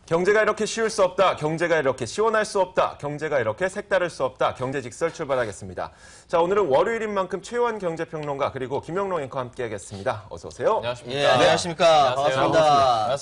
경제가 이렇게 쉬울 수 없다. 경제가 이렇게 시원할 수 없다. 경제가 이렇게 색다를 수 없다. 경제직설 출발하겠습니다. 자, 오늘은 월요일인 만큼 최요한 경제평론가 그리고 김영롱 앵커와 함께하겠습니다. 어서 오세요. 안녕하십니까. 예, 안녕하십니까. 반갑습니다.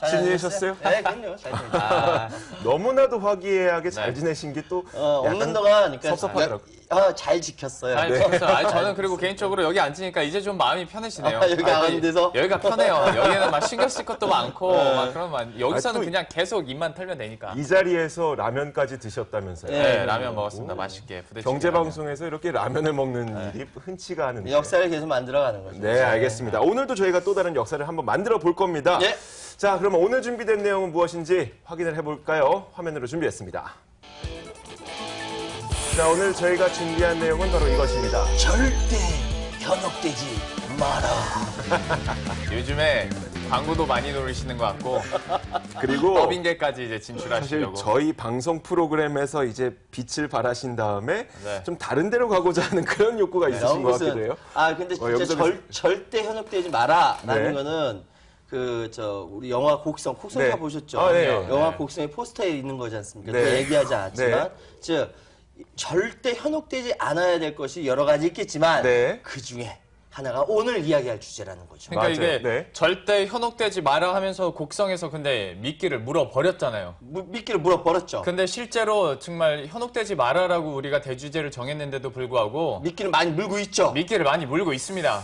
잘 지내셨어요? 네, 그럼요. 잘 지내셨어요. 너무나도 화기애애하게 잘 지내신 게 또 없는 동안 그러니까 섭섭하더라고요. 잘 지켰어요. 잘 지냈어요. 아니, 저는 그리고 개인적으로 여기 앉으니까 이제 좀 마음이 편해지네요. 여기 안 데서? 여기가 편해요. 여기는 막 신경 쓸 것도 많고 막 그러면 여기서는 또 그냥 계속 입만 털면 되니까. 이 자리에서 라면까지 드셨다면서요. 네, 라면 먹었습니다. 맛있게. 부대찌개 경제방송에서 이렇게 라면을 먹는 일이 흔치가 않은데. 역사를 계속 만들어가는 거죠. 네, 알겠습니다. 오늘도 저희가 또 다른 역사를 한번 만들어 볼 겁니다. 예. 자, 그럼 오늘 준비된 내용은 무엇인지 확인을 해볼까요? 화면으로 준비했습니다. 자, 오늘 저희가 준비한 내용은 바로 이것입니다. 절대 현혹되지 마라. 요즘에 광고도 많이 노리시는 것 같고 그리고 더빙계까지 이제 사실 진출하시려고. 저희 방송 프로그램에서 이제 빛을 발하신 다음에 네. 좀 다른 데로 가고자 하는 그런 욕구가 있으신 것 같기도 해요. 근데 진짜 여기서 절대 현혹되지 마라라는 네. 거는 우리 영화 곡성 네. 다 보셨죠? 아, 네. 영화 네. 곡성의 포스터에 있는 거지 않습니까? 네. 그거 얘기하지 않았지만, 즉 절대 현혹되지 않아야 될 것이 여러 가지 있겠지만 네. 그 중에 하나가 오늘 이야기할 주제라는 거죠. 그러니까 맞아요. 이게 네. 절대 현혹되지 마라 하면서 곡성에서 근데 미끼를 물어버렸잖아요. 미끼를 물어버렸죠. 근데 실제로 정말 현혹되지 마라라고 우리가 대주제를 정했는데도 불구하고 미끼를 많이 물고 있죠. 미끼를 많이 물고 있습니다.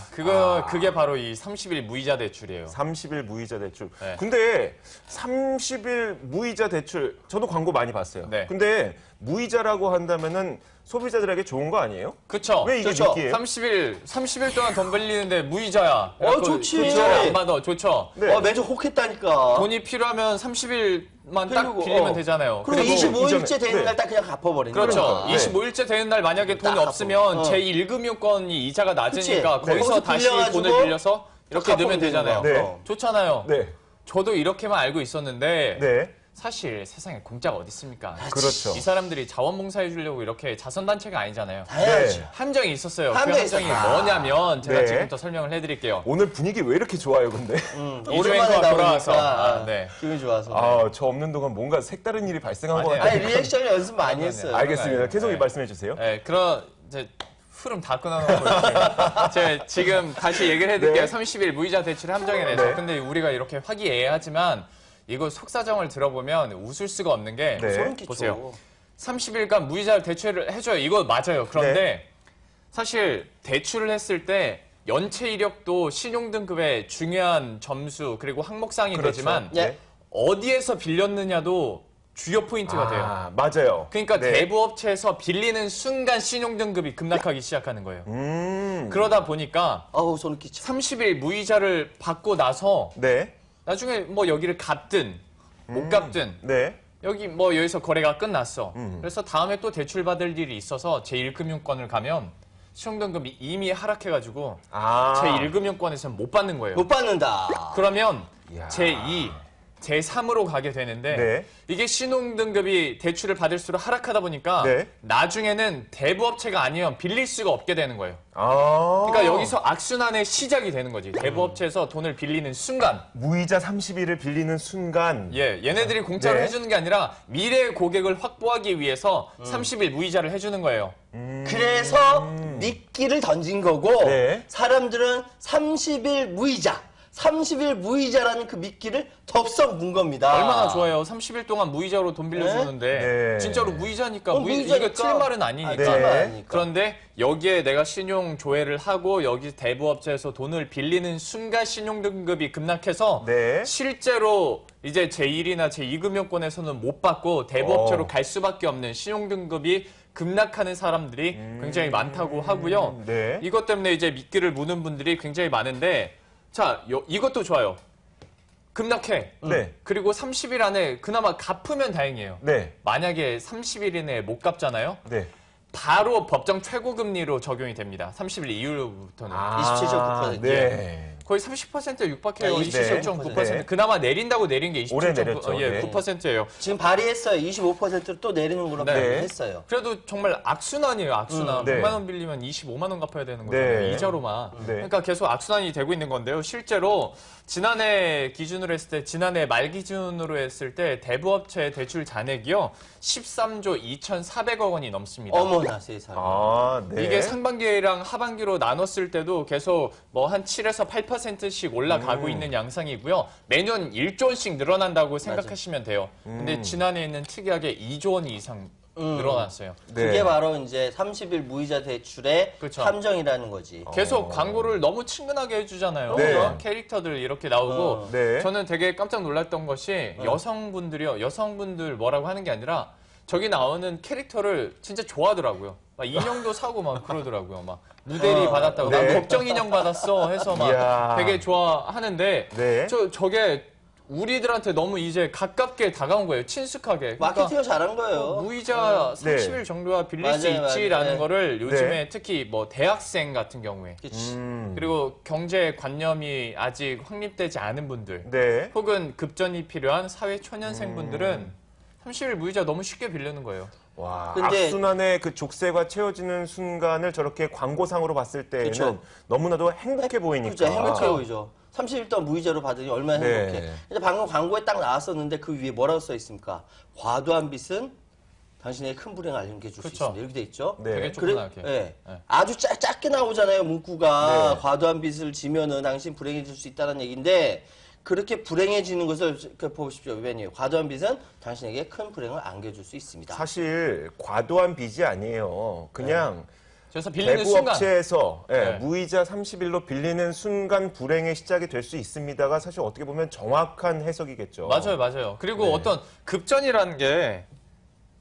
그게 바로 이 30일 무이자 대출이에요. 30일 무이자 대출. 네. 근데 30일 무이자 대출, 저도 광고 많이 봤어요. 네. 근데 무이자라고 한다면은 소비자들에게 좋은 거 아니에요? 그쵸? 왜 이게 그렇죠. 미끼예요? 30일 동안 돈 빌리는데 무이자야. 좋지. 이자를 안 받아. 좋죠? 네. 매주 혹했다니까. 돈이 필요하면 30일만 딱 빌리고, 빌리면 되잖아요. 그리고 그리고 25일째 이전에- 되는 네. 날 딱 그냥 갚아버리는 그렇죠. 거야. 네. 25일째 되는 날 만약에 돈이 딱 없으면 갚아. 제1금융권이 이자가 낮으니까 그치. 거기서 네. 다시 빌려가지고 돈을 빌려서 이렇게 갚아면 넣으면 되잖아요. 되는 거야. 네. 좋잖아요. 네. 저도 이렇게만 알고 있었는데 네. 사실 세상에 공짜가 어디 있습니까? 그렇죠. 이 사람들이 자원봉사해 주려고 이렇게 자선단체가 아니잖아요. 당연하죠. 네. 함정이 있었어요. 그 함정이 함정이 있었다. 뭐냐면 제가 네. 지금부터 설명을 해드릴게요. 오늘 분위기 왜 이렇게 좋아요, 근데? 오랜만에 앵커가 돌아와서. 나오니까 네. 기분이 좋아서. 저 없는 동안 뭔가 색다른 일이 발생한 것 아니에요. 같아요. 아니 리액션 연습 많이 했어요. 알겠습니다. 계속 네. 말씀해 주세요. 네, 그런 이제 흐름 다 끊어놓고 이렇게 제가 지금 다시 얘기를 해드릴게요. 네. 30일 무이자 대출 함정에 대해서. 네. 근데 우리가 이렇게 화기애애하지만 이거 속사정을 들어보면 웃을 수가 없는 게 네. 소름 끼쳐. 보세요. 30일간 무이자 대출을 해줘요. 이거 맞아요. 그런데 네. 사실 대출을 했을 때 연체 이력도 신용등급의 중요한 점수 그리고 항목사항이 그렇죠. 되지만 예. 어디에서 빌렸느냐도 주요 포인트가 돼요. 맞아요. 그러니까 네. 대부업체에서 빌리는 순간 신용등급이 급락하기 시작하는 거예요. 음. 그러다 보니까 어우 소름 끼쳐. 30일 무이자를 받고 나서 네. 나중에 뭐 여기를 갚든 못 갚든 네. 여기 뭐 여기서 거래가 끝났어. 그래서 다음에 또 대출 받을 일이 있어서 제1금융권을 가면 신용등급이 이미 하락해가지고 제1금융권에서는 못 받는 거예요. 못 받는다. 그러면 이야. 제2, 제3으로 가게 되는데 네. 이게 신용등급이 대출을 받을수록 하락하다 보니까 네. 나중에는 대부업체가 아니면 빌릴 수가 없게 되는 거예요. 그러니까 그러니까 여기서 악순환의 시작이 되는 거지. 대부업체에서 돈을 빌리는 순간. 무이자 30일을 빌리는 순간 얘네들이 공짜로 네. 해주는 게 아니라 미래의 고객을 확보하기 위해서 30일 무이자를 해주는 거예요. 그래서 미끼를 던진 거고 네. 사람들은 30일 무이자. 30일 무이자라는 그 미끼를 덥석 문 겁니다. 얼마나 좋아요. 30일 동안 무이자로 돈 빌려주는데 네. 진짜로 무이자니까 무이자니까. 이거 틀린 말은 아니니까. 네. 그런데 여기에 내가 신용 조회를 하고 여기 대부업체에서 돈을 빌리는 순간 신용등급이 급락해서 네. 실제로 이제 제1이나 제2금융권에서는 못 받고 대부업체로 어. 갈 수밖에 없는 신용등급이 급락하는 사람들이 굉장히 많다고 하고요. 네. 이것 때문에 이제 미끼를 무는 분들이 굉장히 많은데 자, 이것도 좋아요. 급락해. 네. 그리고 30일 안에 그나마 갚으면 다행이에요. 네. 만약에 30일 이내에 못 갚잖아요. 네. 바로 법정 최고금리로 적용이 됩니다. 30일 이후로부터는. 27.9%. 네. 거의 30%에 육박해요. 네, 27.9%. 네. 그나마 내린다고 내린 게 올해 내렸죠. 9%예요. 지금 발의했어요. 25%를 또 내리는 걸로 네. 발의했어요. 그래도 정말 악순환이에요, 악순환. 네. 100만 원 빌리면 25만 원 갚아야 되는 거잖아요, 네. 이자로만. 네. 그러니까 계속 악순환이 되고 있는 건데요. 실제로 지난해 기준으로 했을 때, 지난해 말 기준으로 했을 때 대부업체 대출 잔액이요, 13조 2,400억 원이 넘습니다. 어머나 세상에. 아, 네. 이게 상반기랑 하반기로 나눴을 때도 계속 뭐 한 7에서 8%씩 올라가고 있는 양상이고요. 매년 1조 원씩 늘어난다고 생각하시면 돼요. 근데 지난해에는 특이하게 2조 원 이상 늘어났어요. 네. 그게 바로 이제 30일 무이자 대출의 그쵸. 함정이라는 거지. 계속 광고를 너무 친근하게 해주잖아요. 네. 그런 캐릭터들 이렇게 나오고 네. 저는 되게 깜짝 놀랐던 것이 여성분들 뭐라고 하는 게 아니라 저기 나오는 캐릭터를 진짜 좋아하더라고요. 막 인형도 사고 막 그러더라고요. 막 누데리 받았다고. 네. 난 걱정 인형 받았어 해서 막 이야. 되게 좋아하는데 네. 저게 우리들한테 너무 이제 가깝게 다가온 거예요. 친숙하게. 마케팅을 잘한 거예요. 무이자 네. 30일 정도は빌릴 맞아요, 수 있지라는 맞아요. 거를 요즘에 네. 특히 뭐 대학생 같은 경우에 그치. 그리고 경제 관념이 아직 확립되지 않은 분들 네. 혹은 급전이 필요한 사회 초년생 분들은 30일 무이자 너무 쉽게 빌리는 거예요. 와, 근데- 악순환의 그 족쇄가 채워지는 순간을 저렇게 광고상으로 봤을 때에는 그쵸. 너무나도 행복해 보이니까. 그죠, 행복해 보이죠. 30일 동안 무이자로 받으니 얼마나 네. 행복해. 근데 방금 광고에 딱 나왔었는데 그 위에 뭐라고 써 있습니까? 과도한 빚은 당신에게 큰 불행을 안겨줄 수 그쵸. 있습니다. 이렇게 돼 있죠. 네. 되게 조그맣게. 예. 네. 아주 짧게 나오잖아요, 문구가. 네. 과도한 빚을 지면은 당신 불행해질 수 있다는 얘기인데, 그렇게 불행해지는 것을 보십시오. 왜냐요? 과도한 빚은 당신에게 큰 불행을 안겨줄 수 있습니다. 사실 과도한 빚이 아니에요. 그냥 그래서 빌리는 순간 대부업체에서 네. 무이자 30일로 빌리는 순간 불행의 시작이 될 수 있습니다가 사실 어떻게 보면 정확한 해석이겠죠. 맞아요. 그리고 네. 어떤 급전이라는 게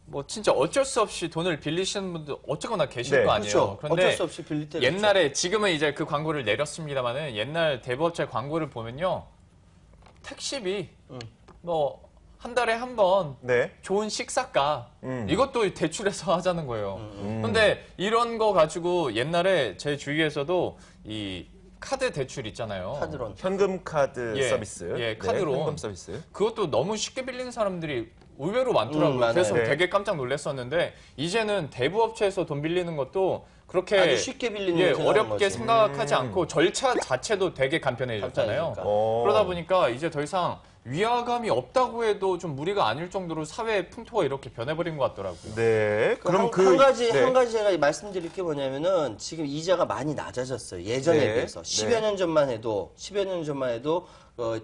뭐 진짜 어쩔 수 없이 돈을 빌리시는 분들 어쩌거나 계실 네. 거 아니에요. 그렇죠. 그런데 어쩔 수 없이 빌릴 때 옛날에 지금은 이제 그 광고를 내렸습니다만은 옛날 대부업체 광고를 보면요. 택시비 뭐 한 달에 한 번 네. 좋은 식사가 이것도 대출해서 하자는 거예요. 음. 근데 이런 거 가지고 옛날에 제 주위에서도 이 카드 대출 있잖아요. 카드론. 현금 카드 예, 서비스. 예, 카드로. 현금 서비스. 그것도 너무 쉽게 빌리는 사람들이 의외로 많더라고요. 많아요. 그래서 네. 되게 깜짝 놀랐었는데 이제는 대부업체에서 돈 빌리는 것도 그렇게 아주 쉽게 빌리는 예, 걸 생각하는 어렵게 거지. 생각하지 않고 절차 자체도 되게 간편해졌잖아요. 간편해지니까. 그러다 보니까 이제 더 이상 위화감이 없다고 해도 좀 무리가 아닐 정도로 사회 풍토가 이렇게 변해버린 것 같더라고요. 네. 그럼 한 가지 네. 한 가지 제가 말씀드릴 게 뭐냐면은 지금 이자가 많이 낮아졌어요. 예전에 네. 비해서 네. 10여 년 전만 해도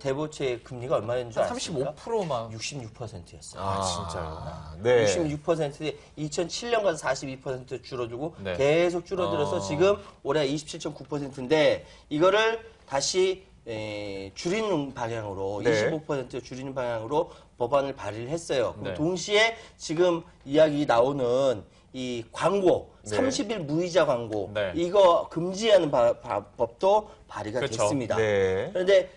대부채 금리가 얼마였는 줄 아십니까? 35%만 66%였어요. 진짜요? 네. 66%에 2007년 가서 42% 줄어들고 네. 계속 줄어들어서 지금 올해 27.9%인데 이거를 다시 줄이는 방향으로 네. 25% 줄이는 방향으로 법안을 발의를 했어요. 그럼 네. 동시에 지금 이야기 나오는 이 광고, 네. 30일 무이자 광고 네. 이거 금지하는 법도 발의가 그쵸. 됐습니다. 네. 그런데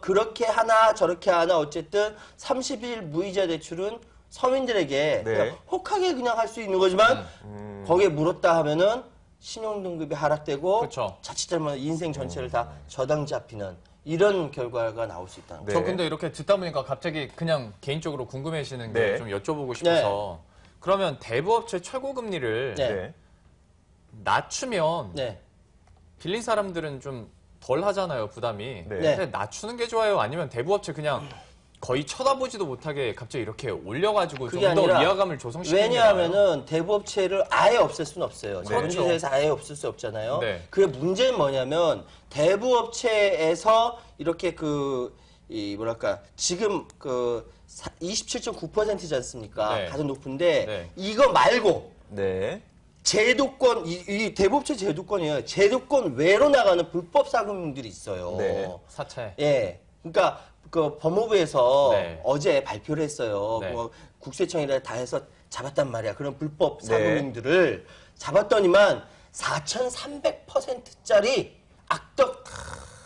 그렇게 하나 저렇게 하나 어쨌든 30일 무이자 대출은 서민들에게 네. 그냥 혹하게 그냥 할 수 있는 거지만 거기에 물었다 하면은 신용등급이 하락되고 그쵸. 자칫 잘못하면 인생 전체를 다 저당 잡히는 이런 결과가 나올 수 있다는 네. 저 근데 이렇게 듣다 보니까 갑자기 그냥 개인적으로 궁금해지는 게 네. 좀 여쭤보고 싶어서 그러면 대부업체 최고 금리를 네. 네. 낮추면 네. 빌린 사람들은 좀 덜 하잖아요, 부담이. 네. 근데 낮추는 게 좋아요? 아니면 대부업체 그냥 거의 쳐다보지도 못하게 갑자기 이렇게 올려가지고 좀 그게 더 아니라 위화감을 조성시키는 게 나아요? 왜냐하면은 대부업체를 아예 없앨 수는 없어요. 그렇죠. 자본주의에서 아예 없앨 수 없잖아요. 네. 그 문제는 뭐냐면 대부업체에서 이렇게 지금 27.9%지 않습니까? 네. 가장 높은데 네. 이거 말고 네. 제도권 이 대부업체 제도권이에요. 제도권 외로 나가는 불법 사금융들이 있어요. 네. 사채. 예. 그러니까 그 법무부에서 네. 어제 발표를 했어요. 네. 뭐 국세청이라 다 해서 잡았단 말이야. 그런 불법 네. 사금융들을 잡았더니만 4,300%짜리 악덕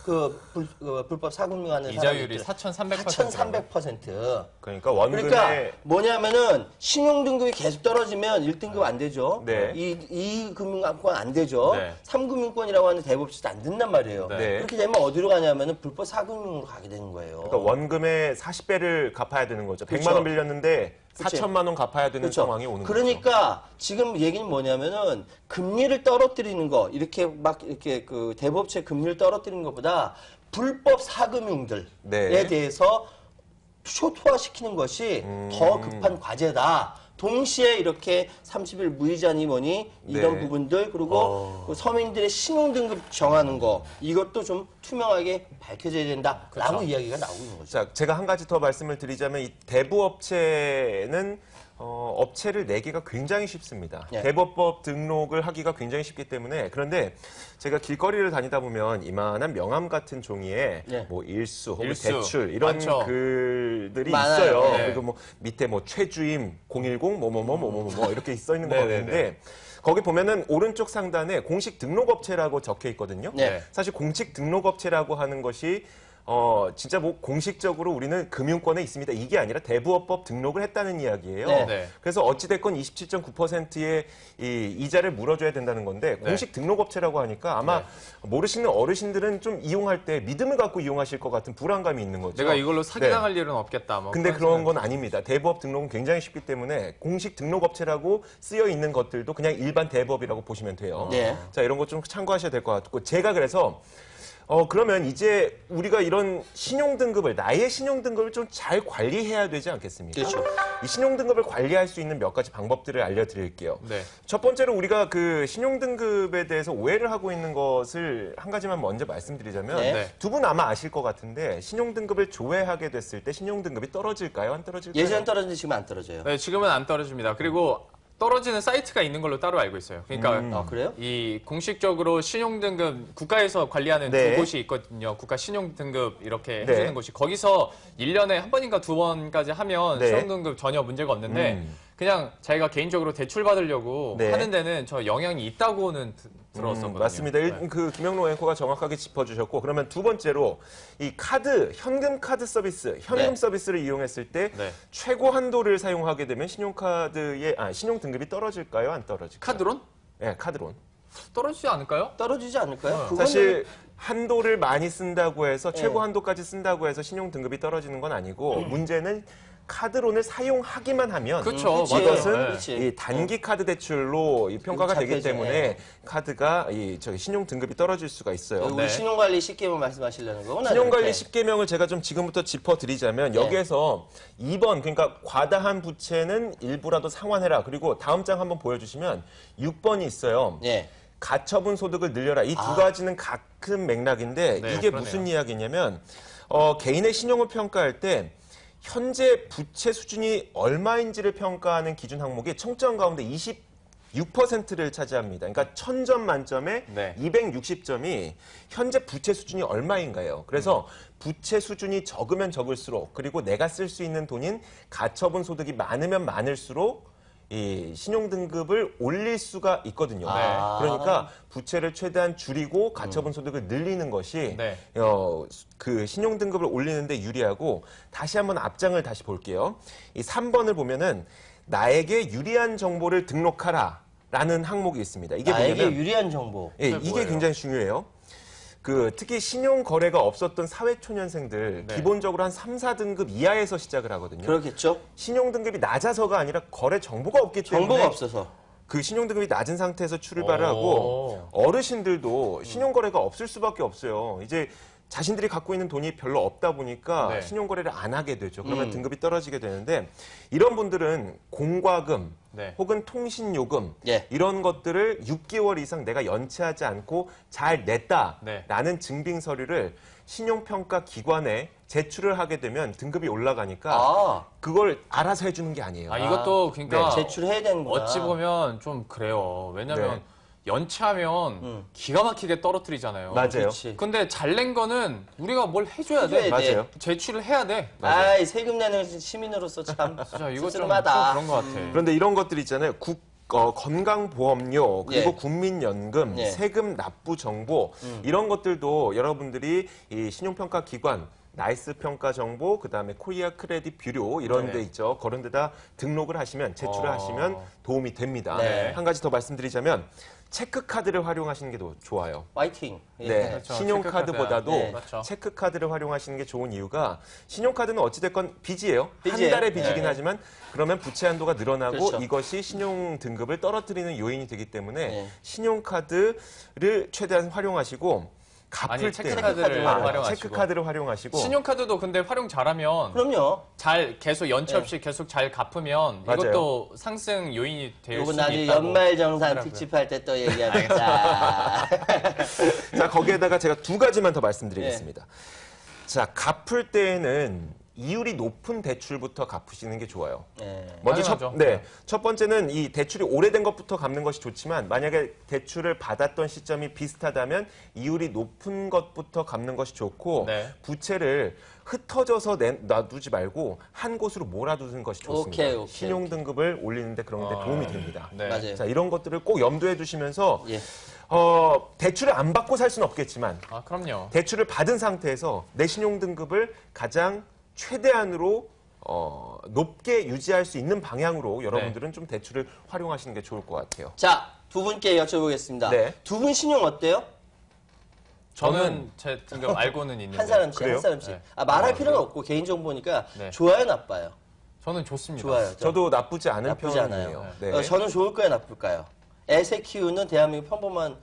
불법 사금융하는 이자율이 사람들 4,300%. 4,300%. 그러니까 원금의 그러니까 뭐냐면은 신용등급이 계속 떨어지면 1등급 안 되죠. 네. 2금융권 안 되죠. 네. 3금융권이라고 하는 대법시도 안 된단 말이에요. 네. 그렇게 되면 어디로 가냐면은 불법 사금융으로 가게 되는 거예요. 그러니까 원금의 40배를 갚아야 되는 거죠. 그쵸. 100만 원 빌렸는데 그치. 4천만 원 갚아야 되는 그렇죠. 상황이 오는 거죠. 그러니까 지금 얘기는 뭐냐면은 금리를 떨어뜨리는 거 이렇게 막 이렇게 그 대법체 금리를 떨어뜨리는 것보다 불법 사금융들에 네. 대해서 초토화시키는 것이 더 급한 과제다. 동시에 이렇게 30일 무이자니 뭐니 이런 네. 부분들 그리고 그 서민들의 신용등급 정하는 거 이것도 좀 투명하게 밝혀져야 된다라고 그렇죠. 이야기가 나오고 있는 거죠. 자, 제가 한 가지 더 말씀을 드리자면 이 대부업체는 업체를 내기가 굉장히 쉽습니다. 네. 대법법 등록을 하기가 굉장히 쉽기 때문에 그런데 제가 길거리를 다니다 보면 이만한 명함 같은 종이에 네. 뭐 일수 혹은 일수. 대출 이런 많죠. 글들이 많아요. 있어요. 네. 그리고 뭐 밑에 뭐 최주임 010 뭐뭐뭐 이렇게 써 있는 것 네네네. 같은데 거기 보면은 오른쪽 상단에 공식 등록업체라고 적혀 있거든요. 네. 사실 공식 등록업체라고 하는 것이 진짜 뭐 공식적으로 우리는 금융권에 있습니다. 이게 아니라 대부업법 등록을 했다는 이야기예요. 네. 네. 그래서 어찌됐건 27.9%의 이 이자를 물어줘야 된다는 건데 공식 등록업체라고 하니까 아마 네. 모르시는 어르신들은 좀 이용할 때 믿음을 갖고 이용하실 것 같은 불안감이 있는 거죠. 내가 이걸로 네. 사기당할 일은 없겠다. 뭐 근데 그런 그런 건 아닙니다. 대부업 등록은 굉장히 쉽기 때문에 공식 등록업체라고 쓰여 있는 것들도 그냥 일반 대부업이라고 보시면 돼요. 네. 자, 이런 거 좀 참고하셔야 될 것 같고 제가 그래서 그러면 이제 우리가 이런 신용등급을, 나의 신용등급을 좀 잘 관리해야 되지 않겠습니까? 그렇죠. 이 신용등급을 관리할 수 있는 몇 가지 방법들을 알려드릴게요. 네. 첫 번째로 우리가 그 신용등급에 대해서 오해를 하고 있는 것을 한 가지만 먼저 말씀드리자면 네. 네. 두 분 아마 아실 것 같은데 신용등급을 조회하게 됐을 때 신용등급이 떨어질까요? 안 떨어질까요? 예전 떨어지는데 지금 안 떨어져요. 네, 지금은 안 떨어집니다. 그리고 떨어지는 사이트가 있는 걸로 따로 알고 있어요. 그러니까 아, 그래요? 이 공식적으로 신용등급 국가에서 관리하는 네. 두 곳이 있거든요. 국가 신용등급 이렇게 네. 해주는 곳이 거기서 1년에 한 번인가 두 번까지 하면 네. 신용등급 전혀 문제가 없는데 그냥 자기가 개인적으로 대출 받으려고 네. 하는 데는 저 영향이 있다고는 들었었거든요. 맞습니다. 네. 그 김영로 앵커가 정확하게 짚어주셨고 그러면 두 번째로 이 카드, 현금 카드 서비스, 현금 네. 서비스를 이용했을 때 네. 최고 한도를 사용하게 되면 신용카드의 신용 등급이 떨어질까요? 안 떨어질까요? 카드론? 네, 카드론. 떨어지지 않을까요? 떨어지지 않을까요? 그거는 사실 한도를 많이 쓴다고 해서 네. 최고 한도까지 쓴다고 해서 신용 등급이 떨어지는 건 아니고 문제는 카드론을 사용하기만 하면 그렇죠. 그치. 맞아요. 이것은 네. 그치. 이 단기 카드 대출로 이 평가가 되기 잡혀져. 때문에 네. 카드가 신용 등급이 떨어질 수가 있어요. 우리 네. 신용관리 10개만 말씀하시려는 거구나. 신용관리 이렇게. 10개명을 제가 좀 지금부터 짚어드리자면 여기에서 2번 그러니까 과다한 부채는 일부라도 상환해라. 그리고 다음 장 한번 보여주시면 6번이 있어요. 예. 가처분 소득을 늘려라. 이 두 가지는 같은 맥락인데 네, 이게 그러네요. 무슨 이야기냐면 개인의 신용을 평가할 때 현재 부채 수준이 얼마인지를 평가하는 기준 항목이 총점 가운데 26%를 차지합니다. 그러니까 1000점 만점에 네. 260점이 현재 부채 수준이 얼마인가요? 그래서 부채 수준이 적으면 적을수록 그리고 내가 쓸 수 있는 돈인 가처분 소득이 많으면 많을수록 이 신용등급을 올릴 수가 있거든요. 아. 그러니까 부채를 최대한 줄이고 가처분 소득을 늘리는 것이 네. 그 신용등급을 올리는데 유리하고 다시 한번 앞장을 다시 볼게요. 이 3번을 보면은 나에게 유리한 정보를 등록하라라는 항목이 있습니다. 이게 나에게 뭐냐면 유리한 정보. 예, 그게 이게 뭐예요? 굉장히 중요해요. 특히 신용 거래가 없었던 사회초년생들 네. 기본적으로 한 3, 4등급 이하에서 시작을 하거든요. 그렇겠죠? 신용 등급이 낮아서가 아니라 거래 정보가 없기 때문에 정보가 없어서. 그 신용 등급이 낮은 상태에서 출발을 하고 오. 어르신들도 신용 거래가 없을 수밖에 없어요. 이제 자신들이 갖고 있는 돈이 별로 없다 보니까 네. 신용 거래를 안 하게 되죠. 그러면 등급이 떨어지게 되는데 이런 분들은 공과금 네. 혹은 통신요금 예. 이런 것들을 6개월 이상 내가 연체하지 않고 잘 냈다라는 네. 증빙 서류를 신용평가 기관에 제출을 하게 되면 등급이 올라가니까 아, 그걸 알아서 해주는 게 아니에요. 이것도 그러니까 제출해야 되는구나. 어찌 보면 좀 그래요. 왜냐면 네. 연체하면 기가 막히게 떨어뜨리잖아요. 맞아요. 그렇지. 근데 잘 낸 거는 우리가 뭘 해줘야 해줘야 돼. 돼. 맞아요. 제출을 해야 돼. 아이, 세금 내는 시민으로서 참 진짜 이거 좀 씁쓸하다. 그런 것 같아. 그런데 이런 것들 있잖아요. 건강보험료 그리고 예. 국민연금, 예. 세금 납부 정보 이런 것들도 여러분들이 이 신용평가 기관 나이스 평가 정보, 그다음에 코리아 크레딧 뷰로 이런 데 있죠. 그런 데다 등록을 하시면 제출을 하시면 도움이 됩니다. 네. 한 가지 더 말씀드리자면 체크카드를 활용하시는 게 더 좋아요. 화이팅. 예. 네, 그렇죠. 신용카드보다도 네. 그렇죠. 체크카드를 활용하시는 게 좋은 이유가 신용카드는 어찌됐건 빚이에요. 빚이에요. 한 달의 빚이긴 네. 하지만 그러면 부채 한도가 늘어나고 그렇죠. 이것이 신용 등급을 떨어뜨리는 요인이 되기 때문에 네. 신용카드를 최대한 활용하시고 갚을 아니, 때 체크카드를 활용하시고. 체크카드를 활용하시고 신용카드도 근데 활용 잘하면 그럼요. 잘 계속 연체 없이 계속 잘 갚으면 맞아요. 이것도 상승 요인이 될 요거 수도 나중에 있다고 연말정산 하더라고요. 특집할 때 또 얘기하자. 자, 거기에다가 제가 두 가지만 더 말씀드리겠습니다. 자, 갚을 때에는 이율이 높은 대출부터 갚으시는 게 좋아요. 네. 먼저 당연하죠. 첫 번째는 이 대출이 오래된 것부터 갚는 것이 좋지만 만약에 대출을 받았던 시점이 비슷하다면 이율이 높은 것부터 갚는 것이 좋고 네. 부채를 흩어져서 놔두지 말고 한 곳으로 몰아두는 것이 좋습니다. 오케이. 신용 등급을 올리는데 그런 데 도움이 됩니다. 네. 맞아요. 자, 이런 것들을 꼭 염두에 두시면서 예. 대출을 안 받고 살 수는 없겠지만 아, 그럼요. 대출을 받은 상태에서 내 신용 등급을 가장 최대한으로 높게 유지할 수 있는 방향으로 여러분들은 좀 대출을 활용하시는 게 좋을 것 같아요. 자, 두 분께 여쭤보겠습니다. 네. 두 분 신용 어때요? 저는 제 등급 알고는 있는데 한 사람씩, 그래요? 한 사람씩. 네. 말할 필요는 없고 개인정보니까 네. 좋아요, 나빠요? 저는 좋습니다. 좋아요. 저도 나쁘지 않은 나쁘지 편이에요. 않아요. 네. 저는 좋을까요, 나쁠까요? 애새 키우는 대한민국 평범한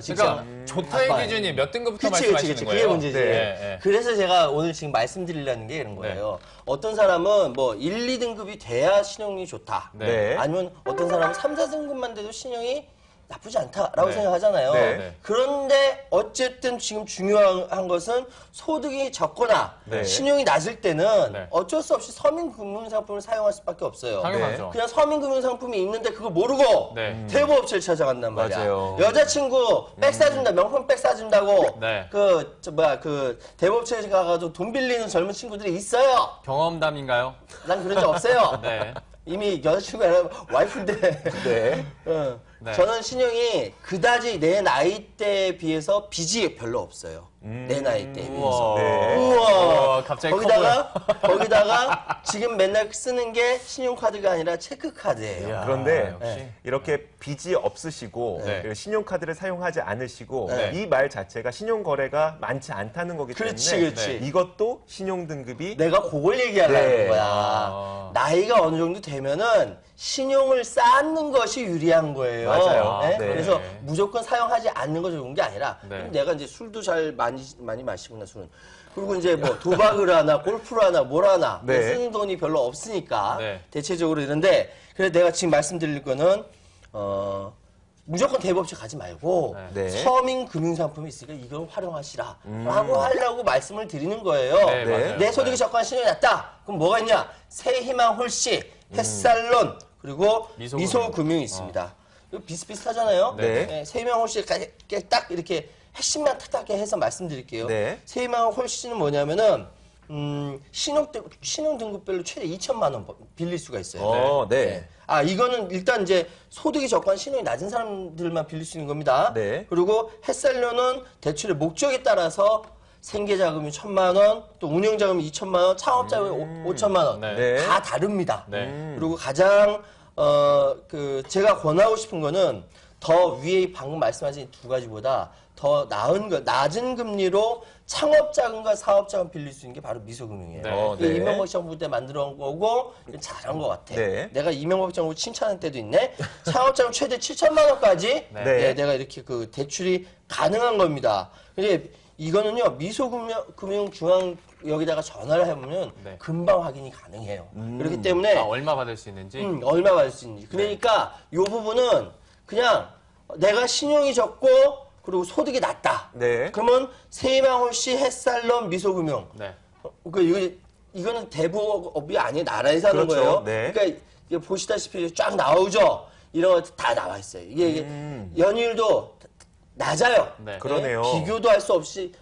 직장. 그러니까 좋다의 아빠예요. 기준이 몇 등급부터 그치, 말씀하시는 그치. 거예요? 그게 문제지. 네, 네. 그래서 제가 오늘 지금 말씀드리려는 게 이런 거예요. 어떤 사람은 뭐 1, 2등급이 돼야 신용이 좋다. 네. 아니면 어떤 사람은 3, 4등급만 돼도 신용이 나쁘지 않다라고 네. 생각하잖아요. 네. 네. 그런데 어쨌든 지금 중요한 것은 소득이 적거나 네. 신용이 낮을 때는 네. 어쩔 수 없이 서민금융상품을 사용할 수밖에 없어요. 당연하죠. 그냥 서민금융상품이 있는데 그걸 모르고 네. 대부업체를 찾아간단 말이야. 맞아요. 여자친구 백 사준다, 명품 백 사준다고 네. 그 대부업체에 가가지고 돈 빌리는 젊은 친구들이 있어요. 경험담인가요? 난 그런 적 없어요. 네. 이미 여자친구가 아니라 와이프인데. 네. 네. 저는 신용이 그다지 내 나이대에 비해서 빚이 별로 없어요. 내 나이대에 비해서. 네. 우와. 갑자기 거기다가 지금 맨날 쓰는 게 신용카드가 아니라 체크카드예요. 그런데 아, 역시. 이렇게 빚이 없으시고 네. 그리고 신용카드를 사용하지 않으시고 네. 이 말 자체가 신용거래가 많지 않다는 거기 때문에 그렇지, 그렇지. 이것도 신용등급이 내가 그걸 얘기하려는 네. 거야. 아. 나이가 어느 정도 되면은 신용을 쌓는 것이 유리한 거예요. 맞아요. 네? 네. 그래서 무조건 사용하지 않는 것이 좋은 게 아니라 네. 그럼 내가 이제 술도 잘 많이 마시구나 술은. 그리고 이제 뭐 도박을 하나 골프를 하나 뭘 하나 네. 쓰는 돈이 별로 없으니까 네. 대체적으로 이런데 그래서 내가 지금 말씀드릴 거는 무조건 대부업체 가지 말고 네. 서민 금융상품이 있으니까 이걸 활용하시라라고 하려고 말씀을 드리는 거예요. 네, 맞아요. 내 소득이 적거나 신용이 낮다. 그럼 뭐가 있냐? 새희망 홀씨, 햇살론 그리고 미소금융. 미소금융이 있습니다. 이거 비슷비슷하잖아요. 네. 새희망 홀씨 딱 이렇게 핵심만 탁탁하게 해서 말씀드릴게요. 네. 새희망 홀씨는 뭐냐면은 신용 등급별로 최대 2천만 원 빌릴 수가 있어요. 네. 이거는 일단 이제 소득이 적거나 신용이 낮은 사람들만 빌릴 수 있는 겁니다. 네. 그리고 햇살료는 대출의 목적에 따라서 생계자금이 1,000만 원, 또 운영자금이 2천만 원, 창업자금이 5천만 원. 네. 다 다릅니다. 네. 그리고 가장 제가 권하고 싶은 거는 더 위에 방금 말씀하신 두 가지보다 더 낮은 금리로 창업자금과 사업자금 빌릴 수 있는 게 바로 미소금융이에요. 네. 이게 이명박 정부 때 만들어 온 거고 잘한 것 같아. 네. 내가 이명박 정부 칭찬할 때도 있네. 창업자금 최대 7천만 원까지 네. 내가 이렇게 그 대출이 가능한 겁니다. 근데 이거는요 미소금융 중앙 여기다가 전화를 해보면 네. 금방 확인이 가능해요. 그렇기 때문에 얼마 받을 수 있는지? 얼마 받을 수 있는지. 그러니까 이 부분은 그냥 내가 신용이 적고 그리고 소득이 낮다. 네. 그러면 세희망홀씨, 햇살론, 미소금융. 네. 이거는 대부업이 아니에요. 나라에서 하는 그렇죠. 거예요. 네. 그러니까 이게 보시다시피 쫙 나오죠. 이런 거 다 나와 있어요. 이게 연이율도 낮아요. 네. 그러네요. 비교도 할 수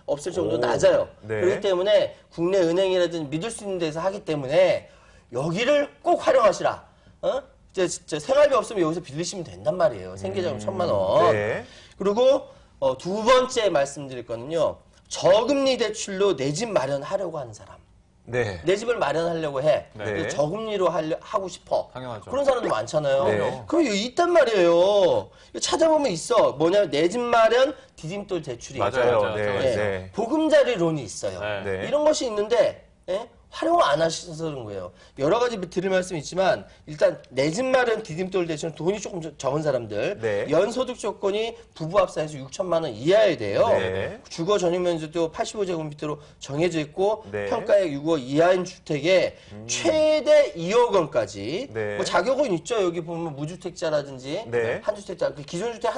없을 정도로 오. 낮아요. 네. 그렇기 때문에 국내 은행이라든지 믿을 수 있는 데서 하기 때문에 여기를 꼭 활용하시라. 진짜 생활비 없으면 여기서 빌리시면 된단 말이에요. 생계자금 1,000만 원. 네. 그리고 두 번째 말씀드릴 거는요. 저금리 대출로 내 집 마련하려고 하는 사람. 네. 내 집을 마련하려고 해. 네. 근데 저금리로 하고 싶어. 당연하죠. 그런 사람도 많잖아요. 네. 그럼 이거 있단 말이에요. 이거 찾아보면 있어. 뭐냐면 내 집 마련 디딤돌 대출이 맞아요. 맞아요. 네. 네. 네. 보금자리 론이 있어요. 네. 네. 이런 것이 있는데 예? 활용을 안 하셔서 그런 거예요. 여러 가지 드릴 말씀이 있지만 일단 내 집 마련 디딤돌 대신에 돈이 조금 적은 사람들 네. 연소득 조건이 부부 합산해서 6천만 원 이하여야 돼요. 네. 주거 전용 면적도 85제곱미터로 정해져 있고 네. 평가액 6억 이하인 주택에 최대 2억 원까지 네. 뭐 자격은 있죠. 여기 보면 무주택자라든지 네. 한주택자 그 기존 주택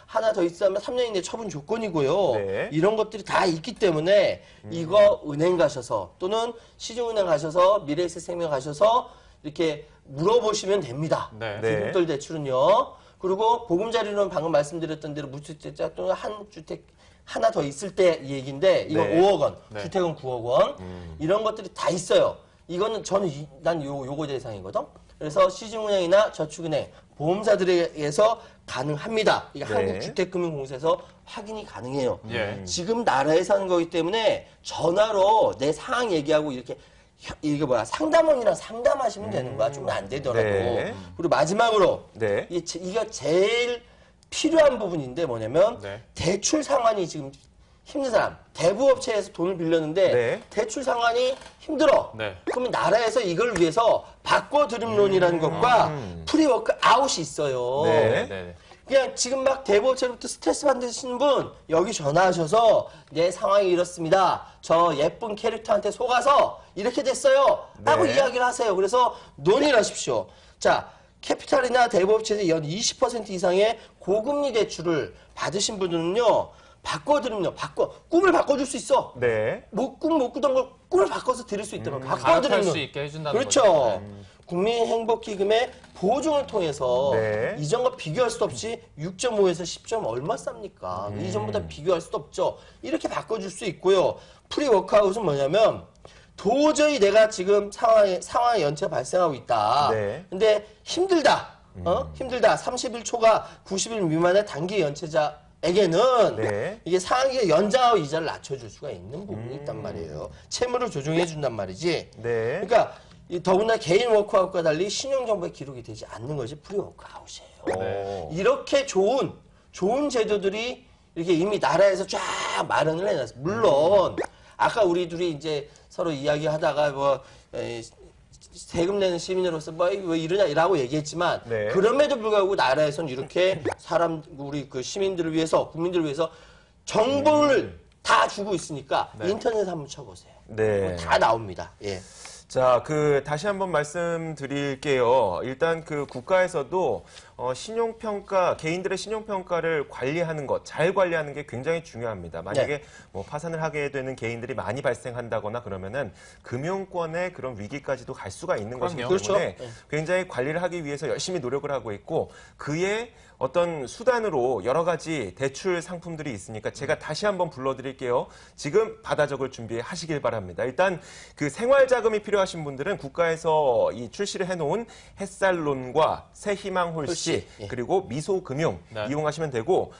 하나 더 있으면 3년 이내 처분 조건이고요. 네. 이런 것들이 다 있기 때문에 이거 은행 가셔서 또는 시중은행 가셔서 미래에셋생명 가셔서 이렇게 물어보시면 됩니다. 네. 네. 디딤돌 대출은요. 그리고 보금자리로는 방금 말씀드렸던 대로 무주택자 또는 한 주택 하나 더 있을 때 얘기인데 이건 네. 5억 원, 네. 주택은 9억 원 이런 것들이 다 있어요. 이거는 저는 난 요거 대상이거든. 그래서 시중은행이나 저축은행, 보험사들에게서 가능합니다. 이게 네. 한국주택금융공사에서 확인이 가능해요. 예. 지금 나라에서 하는 거기 때문에 전화로 내 상황 얘기하고 이게 뭐야 상담원이랑 상담하시면 되는 거야. 좀 안 되더라도. 네. 그리고 마지막으로 네. 이게 제일 필요한 부분인데 뭐냐면 네. 대출 상환이 지금 힘든 사람 대부업체에서 돈을 빌렸는데 네. 대출 상환이 힘들어. 네. 그러면 나라에서 이걸 위해서 바꿔드림론이라는 것과 프리워크 아웃이 있어요. 네. 네. 그냥 지금 막 대부업체로부터 스트레스 받으시는 분 여기 전화하셔서 내 상황이 이렇습니다. 저 예쁜 캐릭터한테 속아서 이렇게 됐어요. 하고 네. 이야기를 하세요. 그래서 논의를 하십시오. 자, 캐피탈이나 대부업체에서 연 20% 이상의 고금리 대출을 받으신 분들은요. 바꿔드리면 꿈을 바꿔줄 수 있어. 네. 꿈 못 꾸던 걸 꿈을 바꿔서 드릴 수 있다면 가입할 바꿔드리면 수 있게 해준다는 그렇죠. 거죠. 국민행복기금의 보증을 통해서 네. 이전과 비교할 수 없이 6.5에서 10점 얼마 쌉니까? 이전보다 비교할 수도 없죠. 이렇게 바꿔줄 수 있고요. 프리워크아웃은 뭐냐면 도저히 내가 지금 상황에 연체가 발생하고 있다. 네. 근데 힘들다. 힘들다. 31초가 90일 미만의 단기 연체자에게는 네. 이게 상한기가 연장하고 이자를 낮춰줄 수가 있는 부분이 있단 말이에요. 채무를 조정해 준단 말이지. 네. 그러니까 더구나 개인 워크아웃과 달리 신용정보의 기록이 되지 않는 것이 프리워크아웃이에요. 네. 이렇게 좋은 제도들이 이렇게 이미 나라에서 쫙 마련을 해놨어요. 물론 아까 우리 둘이 이제 서로 이야기하다가 세금 내는 시민으로서 왜 이러냐라고 얘기했지만 네. 그럼에도 불구하고 나라에서는 이렇게 우리 그 시민들을 위해서 국민들을 위해서 정보를 다 주고 있으니까 인터넷에 한번 쳐보세요. 네. 다 나옵니다. 예. 자, 다시 한번 말씀드릴게요. 일단 국가에서도 신용평가, 개인들의 신용평가를 관리하는 것, 잘 관리하는 게 굉장히 중요합니다. 만약에 뭐 파산을 하게 되는 개인들이 많이 발생한다거나 그러면은 금융권의 그런 위기까지도 갈 수가 있는 것이기 때문에 그렇죠. 굉장히 관리를 하기 위해서 열심히 노력을 하고 있고 그의 어떤 수단으로 여러 가지 대출 상품들이 있으니까 제가 다시 한번 불러드릴게요. 지금 받아 적을 준비하시길 바랍니다. 일단 생활 자금이 필요하신 분들은 국가에서 이 출시를 해놓은 햇살론과 새희망홀씨 예. 그리고 미소금융 네. 이용하시면 되고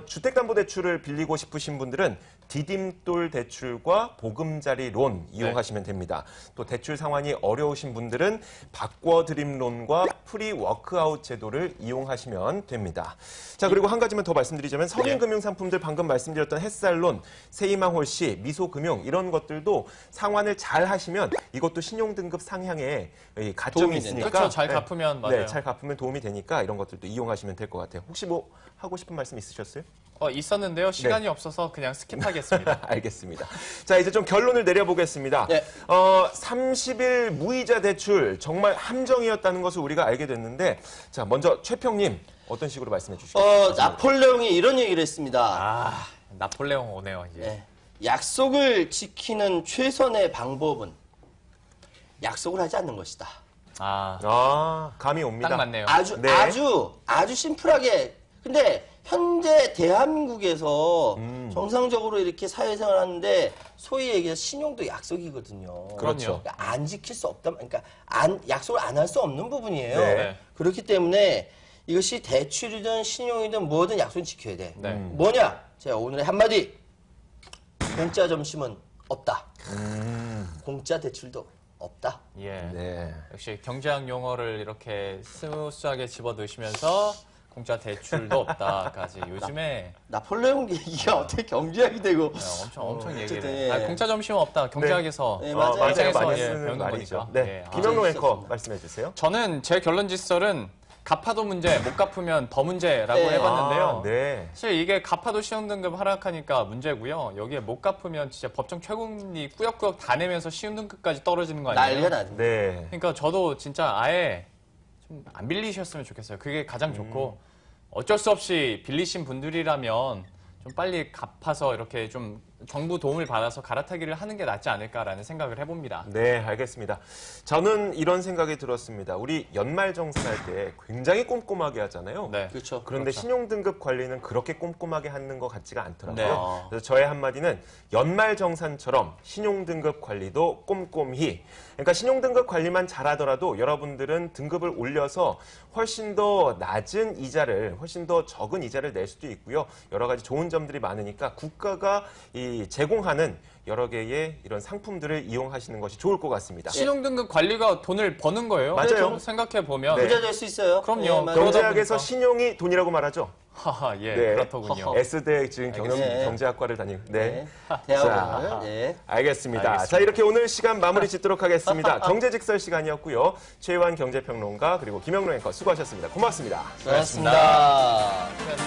주택담보대출을 빌리고 싶으신 분들은 디딤돌 대출과 보금자리 론 이용하시면 됩니다. 또 대출 상환이 어려우신 분들은 바꿔드림론과 프리워크아웃 제도를 이용하시면 됩니다. 자, 그리고 한 가지만 더 말씀드리자면 서민금융상품들 방금 말씀드렸던 햇살론, 새희망홀씨, 미소금융 이런 것들도 상환을 잘 하시면 이것도 신용등급 상향에 가점이 도움이 있으니까 그렇죠. 잘 갚으면 맞아요. 네, 잘 갚으면 도움이 되니까 이런 것들도 이용하시면 될 것 같아요. 혹시 뭐 하고 싶은 말씀 있으셨어요? 있었는데요. 시간이 없어서 그냥 스킵하겠습니다. 알겠습니다. 자, 이제 좀 결론을 내려보겠습니다. 네. 30일 무이자 대출 정말 함정이었다는 것을 우리가 알게 됐는데 자, 먼저 최평님 어떤 식으로 말씀해 주시겠어요? 나폴레옹이 이런 얘기를 했습니다. 나폴레옹 오네요. 이제. 네. 약속을 지키는 최선의 방법은 약속을 하지 않는 것이다. 아, 감이 옵니다. 딱 맞네요. 아주 네. 아주 심플하게. 근데 현재 대한민국에서 정상적으로 이렇게 사회생활 하는데 소위 얘기해서 신용도 약속이거든요. 그렇죠. 그러니까 안 지킬 수 없다. 그러니까 약속을 안 할 수 없는 부분이에요. 네. 그렇기 때문에 이것이 대출이든 신용이든 뭐든 약속은 지켜야 돼. 네. 뭐냐? 제가 오늘의 한마디. 공짜 점심은 없다. 공짜 대출도 없다. 예. 네. 역시 경제학 용어를 이렇게 스무스하게 집어넣으시면서 공짜 대출도 없다까지 요즘에 나폴레옹 얘기가 어떻게 경제학이 되고 엄청 얘기를 어쨌든, 해. 예. 공짜 점심은 없다. 경제학에서 네, 맞아요. 맞아요. 일상에서 많이 예, 쓰는 배우는 말이죠. 거니까. 네. 예. 김영롱 아, 앵커 재밌었습니다. 말씀해 주세요. 저는 제 결론지설은 갚아도 문제, 못 갚으면 더 문제라고 네. 해봤는데요. 아, 네. 사실 이게 갚아도 신용등급 하락하니까 문제고요. 여기에 못 갚으면 진짜 법정 최고금리 꾸역꾸역 다 내면서 신용등급까지 떨어지는 거 아니에요? 난리가 나죠. 네. 그러니까 저도 진짜 아예 좀 안 빌리셨으면 좋겠어요. 그게 가장 좋고 어쩔 수 없이 빌리신 분들이라면 좀 빨리 갚아서 이렇게 좀 정부 도움을 받아서 갈아타기를 하는 게 낫지 않을까라는 생각을 해봅니다. 네, 알겠습니다. 저는 이런 생각이 들었습니다. 우리 연말정산할 때 굉장히 꼼꼼하게 하잖아요. 네. 그렇죠. 그런데 신용등급 관리는 그렇게 꼼꼼하게 하는 것 같지가 않더라고요. 네. 그래서 저의 한마디는 연말정산처럼 신용등급 관리도 꼼꼼히. 그러니까 신용등급 관리만 잘하더라도 여러분들은 등급을 올려서 훨씬 더 낮은 이자를, 훨씬 더 적은 이자를 낼 수도 있고요. 여러 가지 좋은 점들이 많으니까 국가가 제공하는 여러 개의 이런 상품들을 이용하시는 것이 좋을 것 같습니다. 신용등급 관리가 돈을 버는 거예요. 맞아요. 생각해 보면. 네. 부자 될 수 있어요. 그럼요. 네, 맞아요. 그러다 경제학에서 보니까. 신용이 돈이라고 말하죠. 하하, 예, 네. 그렇더군요. S대 지금 알겠습니다. 경제학과를 다니고. 네. 네. 대학원을 네. 알겠습니다. 자, 이렇게 오늘 시간 마무리 짓도록 하겠습니다. 경제직설 시간이었고요. 최완 경제평론가 그리고 김영롱 앵커 수고하셨습니다. 고맙습니다. 수고하셨습니다. 수고하셨습니다.